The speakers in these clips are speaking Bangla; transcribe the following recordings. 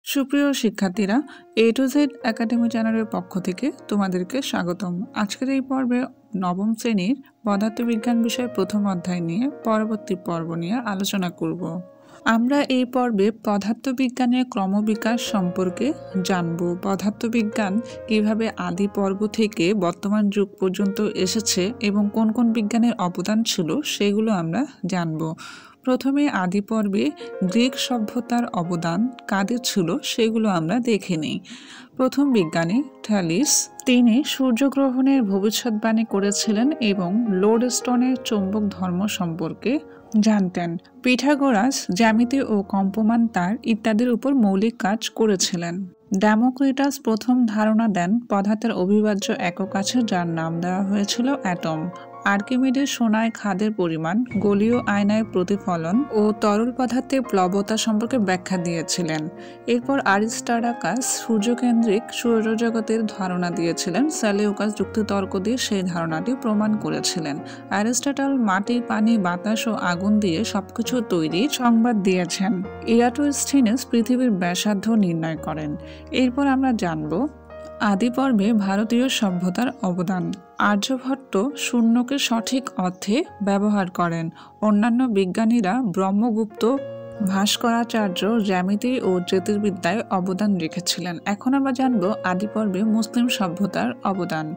সুপ্রিয় শিক্ষার্থীরা, এ টু জেড একাডেমি চ্যানেলের পক্ষ থেকে তোমাদেরকে স্বাগতম। আজকের এই পর্বে নবম শ্রেণীর পদার্থবিজ্ঞান বিষয়ে প্রথম অধ্যায় নিয়ে পরবর্তী পর্ব নিয়ে আলোচনা করব। আমরা এই পর্বে পদার্থবিজ্ঞানের ক্রমবিকাশ সম্পর্কে জানব। পদার্থবিজ্ঞান কিভাবে আদি পর্ব থেকে বর্তমান যুগ পর্যন্ত এসেছে এবং কোন কোন বিজ্ঞানের অবদান ছিল সেগুলো আমরা জানব। প্রথমে আদি পর্বে গ্রিক সভ্যতার অবদান কাদের ছিল সেগুলো আমরা দেখে নিই। প্রথম বিজ্ঞানী থ্যালিস, তিনি সূর্যগ্রহণের ভবিষ্যৎবাণী করেছিলেন এবং লোডস্টোনের চৌম্বক ধর্ম সম্পর্কে জানতেন। পিথাগোরাস জ্যামিতি ও কম্পমান তার ইত্যাদির উপর মৌলিক কাজ করেছিলেন। ডেমোক্রিটাস প্রথম ধারণা দেন পদার্থের অবিভাজ্য একক আছে যার নাম দেওয়া হয়েছিল অ্যাটম। আর্কিমিডিস সোনায় খাদের পরিমাণ, গলীয় আয়নায় প্রতিফলন ও তরল পদার্থের প্লবতা সম্পর্কে ব্যাখ্যা দিয়েছিলেন। এরপর আরিস্টার্কাস সূর্যকেন্দ্রিক সৌরজগতের ধারণা দিয়েছিলেন। সেলেউকাস যুক্তিতর্ক দিয়ে সেই ধারণাটি প্রমাণ করেছিলেন। অ্যারিস্টটল মাটি, পানি, বাতাস ও আগুন দিয়ে সবকিছু তৈরি সংবাদ দিয়েছেন। ইরাটোস্থিনিস পৃথিবীর ব্যাসার্ধ নির্ণয় করেন। এরপর আমরা জানব আদি পর্বে ভারতীয় সভ্যতার অবদান। আর্যভট্ট শূন্যকে সঠিক অর্থে ব্যবহার করেন। অন্যান্য বিজ্ঞানীরা ব্রহ্মগুপ্ত, ভাস্করাচার্য জ্যামিতি ও জ্যোতির্বিদ্যায় অবদান রেখেছিলেন। এখন আমরা জানব আদি পর্বে মুসলিম সভ্যতার অবদান।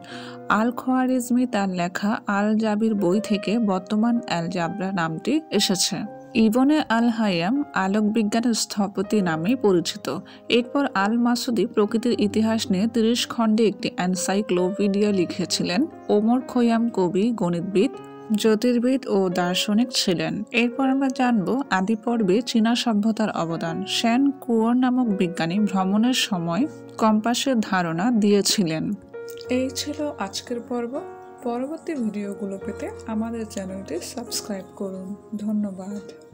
আল খোয়ারিজমি তার লেখা আল জাবির বই থেকে বর্তমান অ্যালজাবরা নামটি এসেছে। ইবনে আল হাইয়াম আলোক বিজ্ঞানের স্থপতি নামেই পরিচিত। এরপর আল মাসুদি প্রকৃতির ইতিহাস নিয়ে 30 খণ্ডে একটি এনসাইক্লোপিডিয়া লিখেছিলেন। ওমর খৈয়াম কবি, গণিতবিদ, জ্যোতির্বিদ ও দার্শনিক ছিলেন। এরপর আমরা জানব আদি পর্বে চীনা সভ্যতার অবদান। শ্যান কুয়োর নামক বিজ্ঞানী ভ্রমণের সময় কম্পাসের ধারণা দিয়েছিলেন। এই ছিল আজকের পর্ব। পরবর্তী ভিডিওগুলো পেতে আমাদের চ্যানেলটি সাবস্ক্রাইব করুন। ধন্যবাদ।